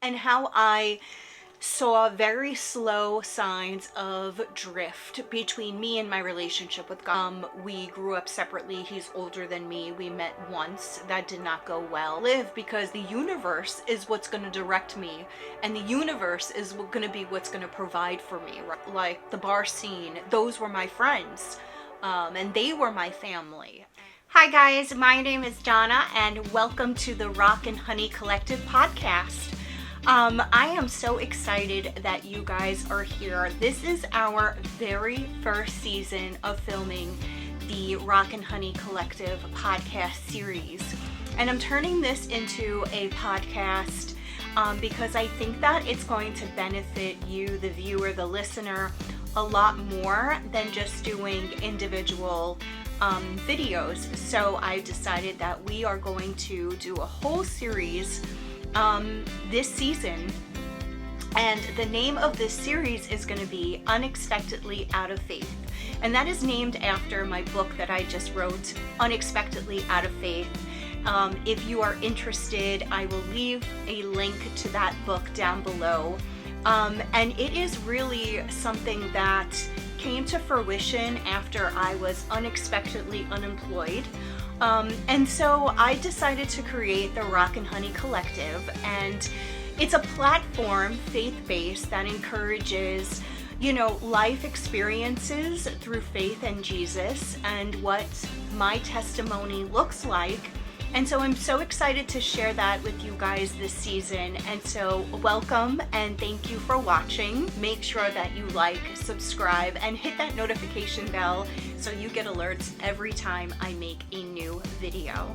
and how I saw very slow signs of drift between me and my relationship with God. We grew up separately. He's older than me. We met once. That did not go well. Live because the universe is what's going to direct me, and the universe is going to be what's going to provide for me. Right? Like the bar scene, those were my friends, and they were my family. Hi guys, my name is Donna, and welcome to the Rock and Honey Collective podcast. I am so excited that you guys are here. This is our very first season of filming the Rock and Honey Collective podcast series. And I'm turning this into a podcast because I think that it's going to benefit you, the viewer, the listener, a lot more than just doing individual videos. So I decided that we are going to do a whole series this season, and the name of this series is going to be Unexpectedly Out of Faith, and that is named after my book that I just wrote, Unexpectedly Out of Faith. If you are interested, I will leave a link to that book down below, and it is really something that came to fruition after I was unexpectedly unemployed. And so I decided to create the Rock and Honey Collective, and it's a platform, faith-based, that encourages, life experiences through faith in Jesus and what my testimony looks like. And so I'm so excited to share that with you guys this season. And so welcome and thank you for watching. Make sure that you like, subscribe, and hit that notification bell so you get alerts every time I make a new video.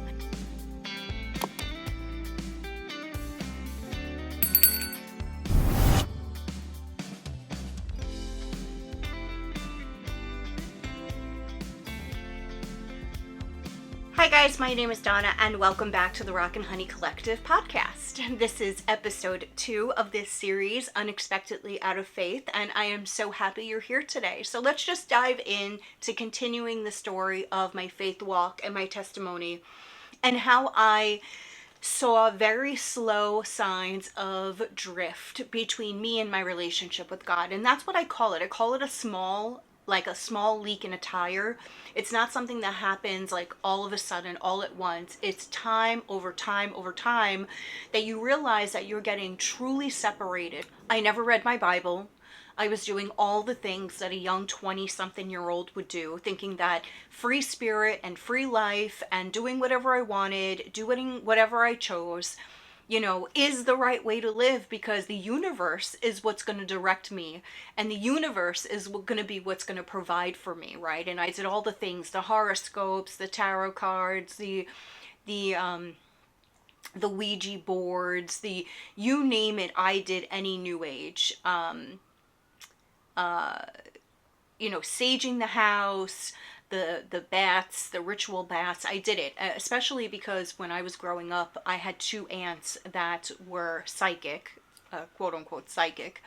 Hi guys, my name is Donna, and welcome back to the Rock and Honey Collective podcast. This is episode 2 of this series, Unexpectedly Out of Faith, and I am so happy you're here today. So let's just dive in to continuing the story of my faith walk and my testimony, and how I saw very slow signs of drift between me and my relationship with God. And that's what I call it. I call it a small leak in a tire. It's not something that happens like all of a sudden, all at once. It's time over time over time that you realize that you're getting truly separated. I never read my Bible. I was doing all the things that a young 20-something-year-old would do, thinking that free spirit and free life and doing whatever I wanted, doing whatever I chose, is the right way to live, because the universe is what's going to direct me, and the universe is going to be what's going to provide for me, right? And I did all the things, the horoscopes, the tarot cards, the Ouija boards, you name it, I did any new age, saging the house, the bats, the ritual bats. I did it, especially because when I was growing up, I had 2 aunts that were psychic, quote unquote psychic,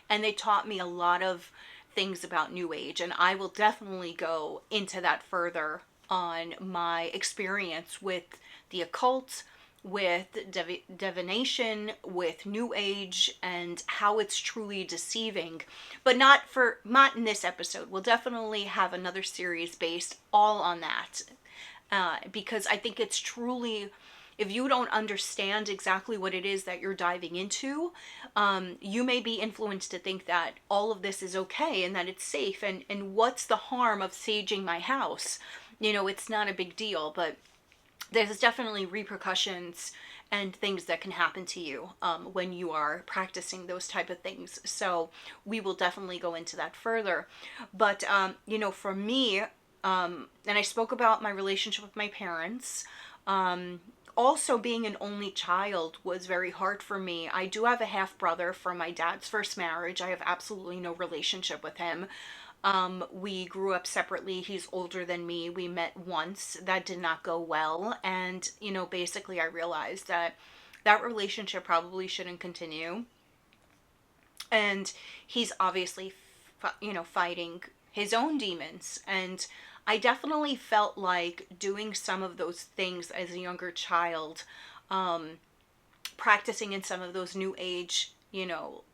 and they taught me a lot of things about New Age, and I will definitely go into that further on my experience with the occult, with divination, with New Age, and how it's truly deceiving. But not in this episode. We'll definitely have another series based all on that, because I think it's truly, if you don't understand exactly what it is that you're diving into, you may be influenced to think that all of this is okay and that it's safe, and what's the harm of saging my house? It's not a big deal, but there's definitely repercussions and things that can happen to you when you are practicing those type of things. So we will definitely go into that further. But, for me, and I spoke about my relationship with my parents, also being an only child was very hard for me. I do have a half brother from my dad's first marriage. I have absolutely no relationship with him. We grew up separately. He's older than me. We met once. That did not go well. And, basically I realized that relationship probably shouldn't continue. And he's obviously, fighting his own demons. And I definitely felt like doing some of those things as a younger child, practicing in some of those new age, those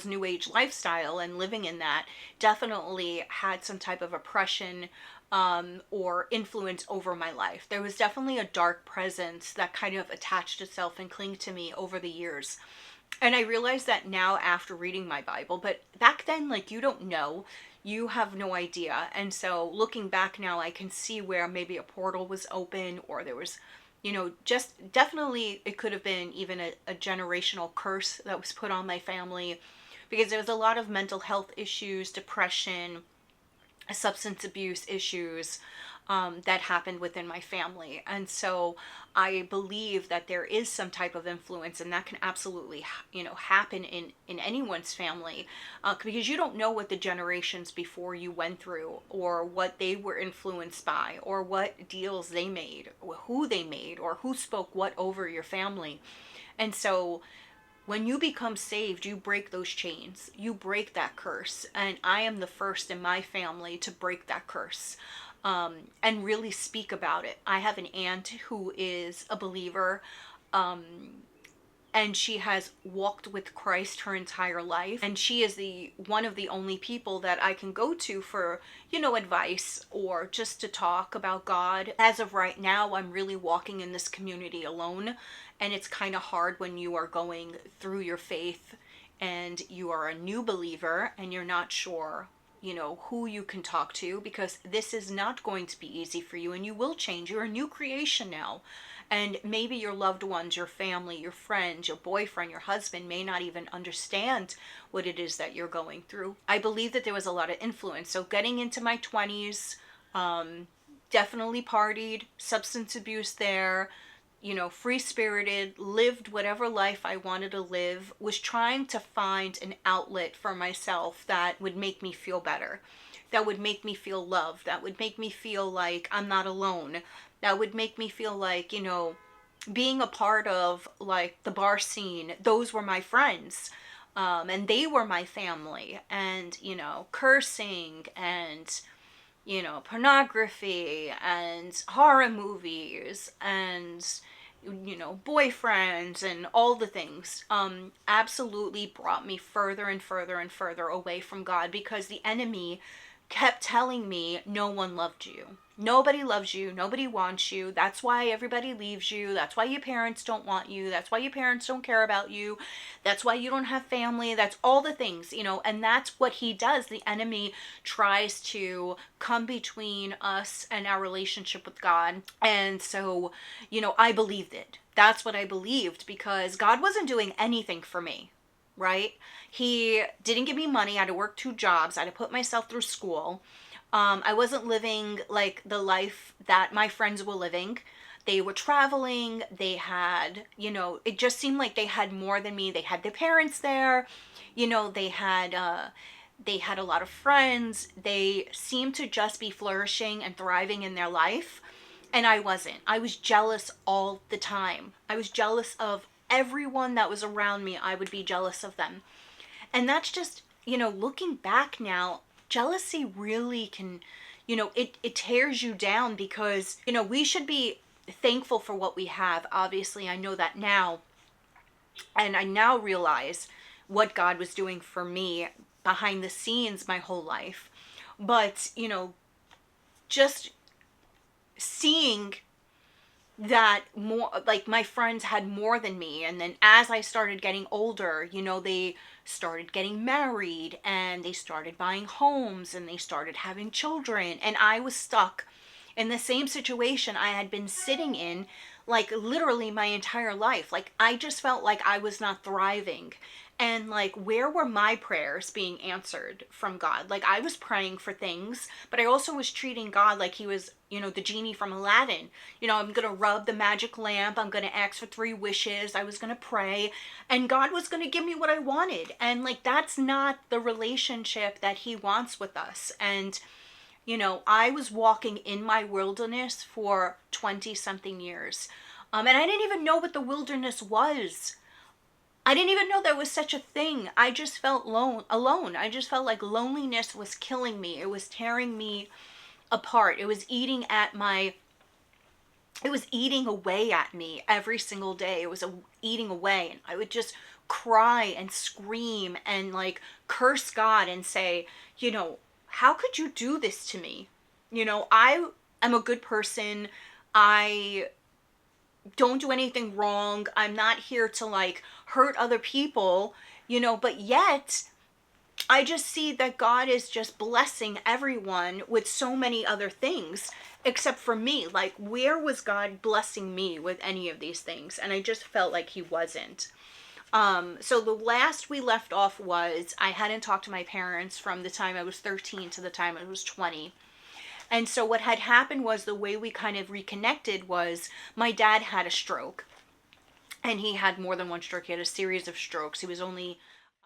new age lifestyle and living in that, definitely had some type of oppression or influence over my life. There was definitely a dark presence that kind of attached itself and clung to me over the years. And I realize that now after reading my Bible, but back then, like, you don't know. You have no idea. And so looking back now, I can see where maybe a portal was open, or there was, just definitely it could have been even a generational curse that was put on my family, because there was a lot of mental health issues, depression, substance abuse issues that happened within my family. And so I believe that there is some type of influence, and that can absolutely, happen in anyone's family, because you don't know what the generations before you went through, or what they were influenced by, or what deals they made, or who they made, or who spoke what over your family. And so when you become saved, you break those chains. You break that curse. And I am the first in my family to break that curse, and really speak about it. I have an aunt who is a believer, and she has walked with Christ her entire life. And she is one of the only people that I can go to for, advice, or just to talk about God. As of right now, I'm really walking in this community alone. And it's kind of hard when you are going through your faith and you are a new believer and you're not sure, who you can talk to, because this is not going to be easy for you, and you will change. You're a new creation now. And maybe your loved ones, your family, your friends, your boyfriend, your husband may not even understand what it is that you're going through. I believe that there was a lot of influence. So getting into my 20s, definitely partied, substance abuse there, free spirited, lived whatever life I wanted to live, was trying to find an outlet for myself that would make me feel better, that would make me feel loved, that would make me feel like I'm not alone, that would make me feel like, being a part of like the bar scene, those were my friends. And they were my family, and, cursing and, pornography and horror movies and, boyfriends and all the things, absolutely brought me further and further and further away from God, because the enemy kept telling me no one loved you. Nobody loves you. Nobody wants you. That's why everybody leaves you. That's why your parents don't want you. That's why your parents don't care about you. That's why you don't have family. That's all the things, and that's what he does. The enemy tries to come between us and our relationship with God. And so, I believed it. That's what I believed, because God wasn't doing anything for me. Right? He didn't give me money. I had to work 2 jobs. I had to put myself through school. I wasn't living like the life that my friends were living. They were traveling. They had, it just seemed like they had more than me. They had their parents there. They had a lot of friends. They seemed to just be flourishing and thriving in their life. And I wasn't. I was jealous all the time. I was jealous of everyone that was around me. I would be jealous of them. And that's just, looking back now, jealousy really can, it tears you down, because, we should be thankful for what we have. Obviously, I know that now. And I now realize what God was doing for me behind the scenes my whole life. But, just seeing that more, like, my friends had more than me, and then as I started getting older, they started getting married, and they started buying homes, and they started having children, and I was stuck in the same situation I had been sitting in, like, literally my entire life. Like, I just felt like I was not thriving. And, like, where were my prayers being answered from God? Like, I was praying for things, but I also was treating God like he was, the genie from Aladdin. I'm going to rub the magic lamp. I'm going to ask for 3 wishes. I was going to pray, and God was going to give me what I wanted. And, like, that's not the relationship that he wants with us. And, I was walking in my wilderness for 20-something years. And I didn't even know what the wilderness was. I didn't even know there was such a thing. I just felt alone. I just felt like loneliness was killing me. It was tearing me apart. It was eating at my it was eating away at me every single day. It was eating away, and I would just cry and scream and like curse God and say, how could you do this to me? I am a good person. I don't do anything wrong. I'm not here to like hurt other people, but yet I just see that God is just blessing everyone with so many other things except for me. Like, where was God blessing me with any of these things? And I just felt like he wasn't. So the last we left off was I hadn't talked to my parents from the time I was 13 to the time I was 20. And so what had happened was the way we kind of reconnected was my dad had a stroke. And he had more than one stroke. He had a series of strokes. He was only...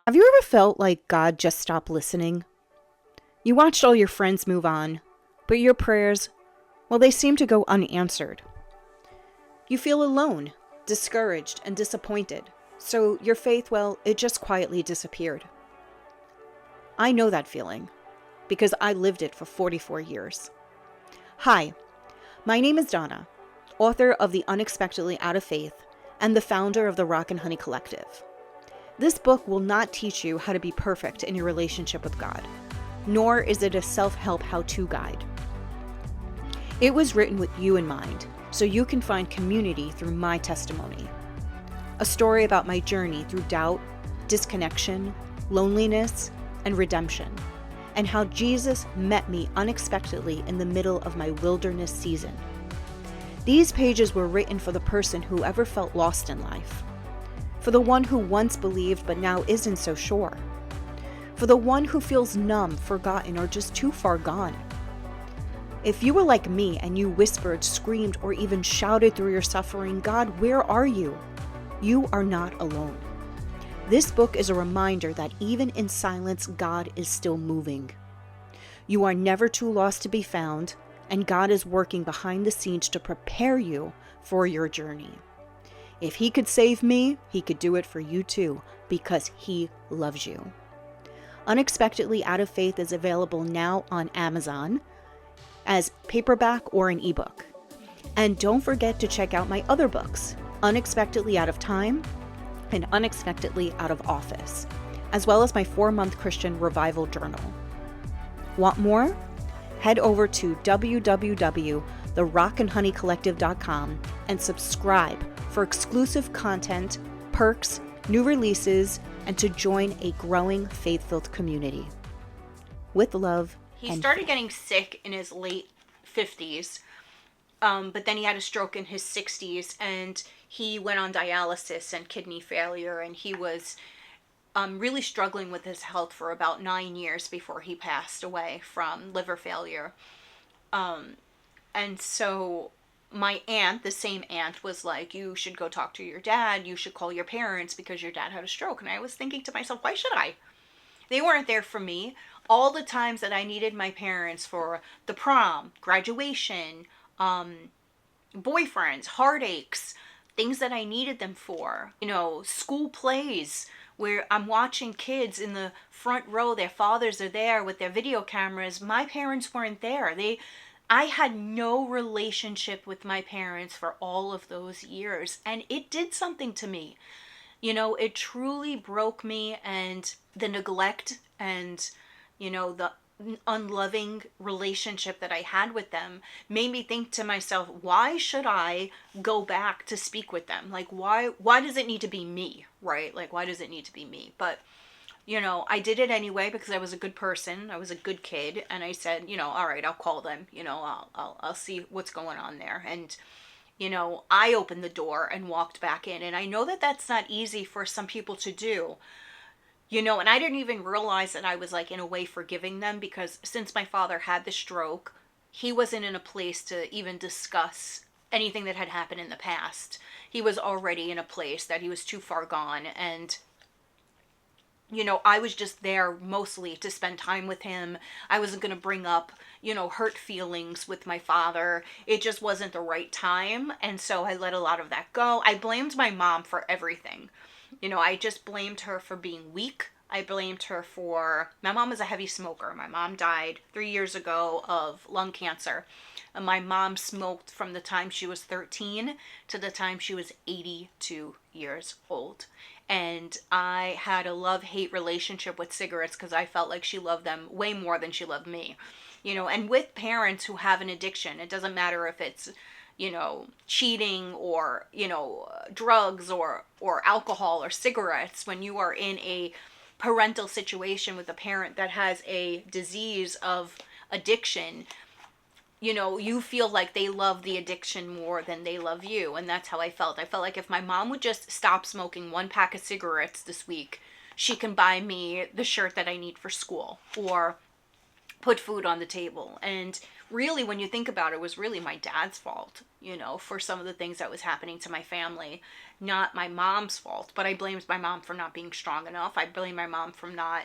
Have you ever felt like God just stopped listening? You watched all your friends move on, but your prayers, well, they seem to go unanswered. You feel alone, discouraged, and disappointed. So your faith, well, it just quietly disappeared. I know that feeling because I lived it for 44 years. Hi, my name is Donna, author of The Unexpectedly Out of Faith and the founder of the Rock and Honey Collective. This book will not teach you how to be perfect in your relationship with God, nor is it a self-help how-to guide. It was written with you in mind, so you can find community through my testimony. A story about my journey through doubt, disconnection, loneliness, and redemption, and how Jesus met me unexpectedly in the middle of my wilderness season. These pages were written for the person who ever felt lost in life, for the one who once believed but now isn't so sure, for the one who feels numb, forgotten, or just too far gone. If you were like me and you whispered, screamed, or even shouted through your suffering, God, where are you? You are not alone. This book is a reminder that even in silence, God is still moving. You are never too lost to be found, and God is working behind the scenes to prepare you for your journey. If he could save me, he could do it for you too, because he loves you. Unexpectedly Out of Faith is available now on Amazon as paperback or an ebook. And don't forget to check out my other books, Unexpectedly Out of Time and Unexpectedly Out of Office, as well as my 4-month Christian Revival Journal. Want more? Head over to www.therockandhoneycollective.com and subscribe for exclusive content, perks, new releases, and to join a growing faith-filled community. With love. He started getting sick in his late 50s, but then he had a stroke in his 60s, and he went on dialysis and kidney failure, and he was really struggling with his health for about 9 years before he passed away from liver failure. And so my aunt, the same aunt, was like, you should go talk to your dad. You should call your parents because your dad had a stroke. And I was thinking to myself, why should I? They weren't there for me. All the times that I needed my parents for the prom, graduation, boyfriends, heartaches, things that I needed them for, school plays where I'm watching kids in the front row, their fathers are there with their video cameras. My parents weren't there. I had no relationship with my parents for all of those years, and it did something to me. It truly broke me, and the neglect and, the unloving relationship that I had with them made me think to myself, why should I go back to speak with them? Like, why does it need to be me, right? Like, why does it need to be me? But, I did it anyway because I was a good person. I was a good kid. And I said, all right, I'll call them, I'll see what's going on there. And, I opened the door and walked back in. And I know that that's not easy for some people to do. And I didn't even realize that I was like in a way forgiving them, because since my father had the stroke, he wasn't in a place to even discuss anything that had happened in the past. He was already in a place that he was too far gone. And, I was just there mostly to spend time with him. I wasn't going to bring up, hurt feelings with my father. It just wasn't the right time. And so I let a lot of that go. I blamed my mom for everything. I just blamed her for being weak, I blamed her for, my mom was a heavy smoker. My mom died 3 years ago of lung cancer. And my mom smoked from the time she was 13 to the time she was 82 years old. And I had a love-hate relationship with cigarettes because I felt like she loved them way more than she loved me. And with parents who have an addiction, it doesn't matter if it's cheating or drugs or alcohol or cigarettes. When you are in a parental situation with a parent that has a disease of addiction, you feel like they love the addiction more than they love you. And that's how I felt. I felt like if my mom would just stop smoking 1 pack of cigarettes this week, she can buy me the shirt that I need for school or put food on the table. And really, when you think about it, it was really my dad's fault, for some of the things that was happening to my family. Not my mom's fault, but I blamed my mom for not being strong enough. I blame my mom for not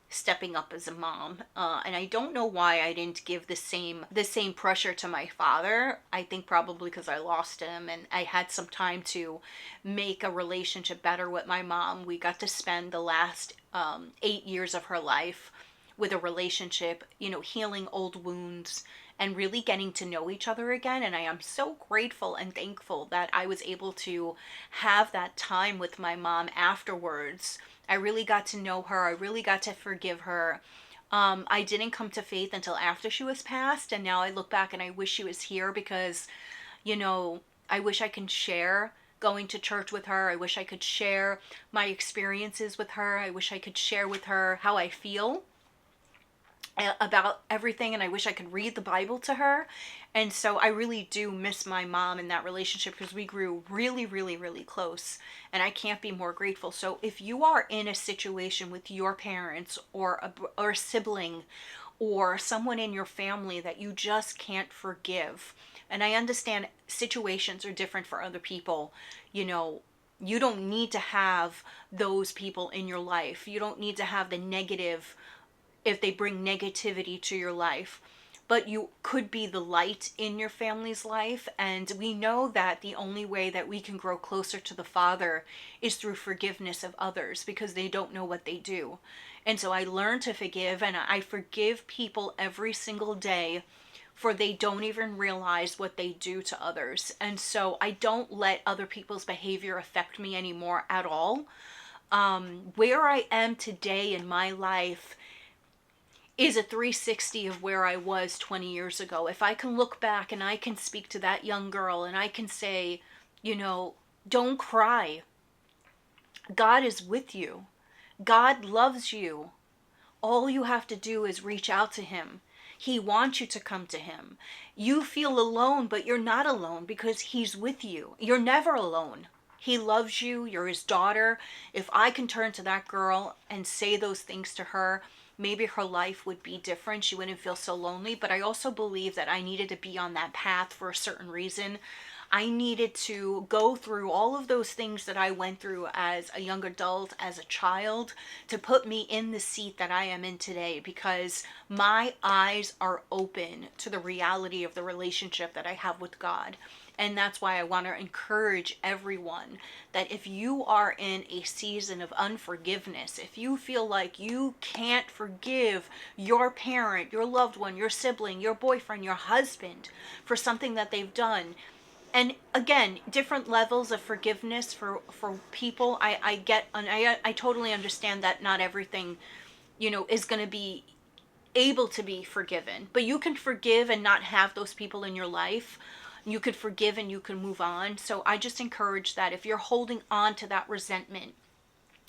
stepping up as a mom. And I don't know why I didn't give the same pressure to my father. I think probably because I lost him and I had some time to make a relationship better with my mom. We got to spend the last 8 years of her life with a relationship, healing old wounds and really getting to know each other again. And I am so grateful and thankful that I was able to have that time with my mom afterwards. I really got to know her. I really got to forgive her. I didn't come to faith until after she was passed. And now I look back and I wish she was here because, I wish I can share going to church with her. I wish I could share my experiences with her. I wish I could share with her how I feel about everything, and I wish I could read the Bible to her. And so I really do miss my mom in that relationship because we grew really, really, really close, and I can't be more grateful. So if you are in a situation with your parents or a sibling or someone in your family that you just can't forgive, and I understand situations are different for other people, you don't need to have those people in your life. You don't need to have the negative if they bring negativity to your life, but you could be the light in your family's life. And we know that the only way that we can grow closer to the Father is through forgiveness of others because they don't know what they do. And so I learned to forgive, and I forgive people every single day, for they don't even realize what they do to others. And so I don't let other people's behavior affect me anymore at all. Where I am today in my life is a 360 of where I was 20 years ago. If I can look back and I can speak to that young girl and I can say, don't cry. God is with you. God loves you. All you have to do is reach out to him. He wants you to come to him. You feel alone, but you're not alone because he's with you. You're never alone. He loves you. You're his daughter. If I can turn to that girl and say those things to her, maybe her life would be different. She wouldn't feel so lonely. But I also believe that I needed to be on that path for a certain reason. I needed to go through all of those things that I went through as a young adult, as a child, to put me in the seat that I am in today, because my eyes are open to the reality of the relationship that I have with God. And that's why I want to encourage everyone that if you are in a season of unforgiveness, if you feel like you can't forgive your parent, your loved one, your sibling, your boyfriend, your husband for something that they've done, and again, different levels of forgiveness for people. I get, and I totally understand that not everything, is going to be able to be forgiven. But you can forgive and not have those people in your life. You could forgive and you can move on. So I just encourage that if you're holding on to that resentment,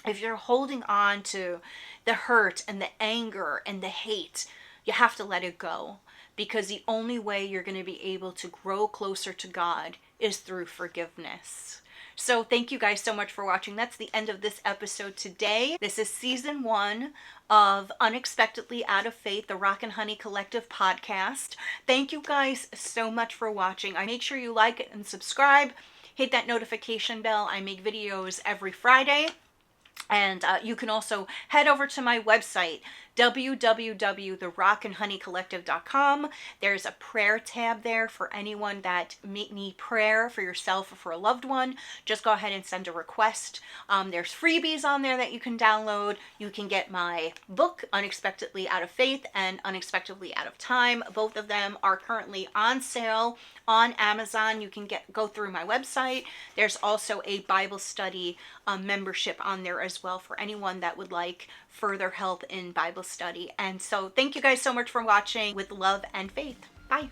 if you're holding on to the hurt and the anger and the hate, you have to let it go. Because the only way you're going to be able to grow closer to God is through forgiveness. So thank you guys so much for watching. That's the end of this episode today. This is season 1 of Unexpectedly Out of Faith, the Rock and Honey Collective podcast. Thank you guys so much for watching. I make sure you like it and subscribe. Hit that notification bell. I make videos every Friday. And you can also head over to my website, www.therockandhoneycollective.com. There's a prayer tab there for anyone that may need prayer for yourself or for a loved one. Just go ahead and send a request. There's freebies on there that you can download. You can get my book, Unexpectedly Out of Faith and Unexpectedly Out of Time. Both of them are currently on sale on Amazon. You can go through my website. There's also a Bible study membership on there as well for anyone that would like further help in Bible study. And so thank you guys so much for watching. With love and faith. Bye.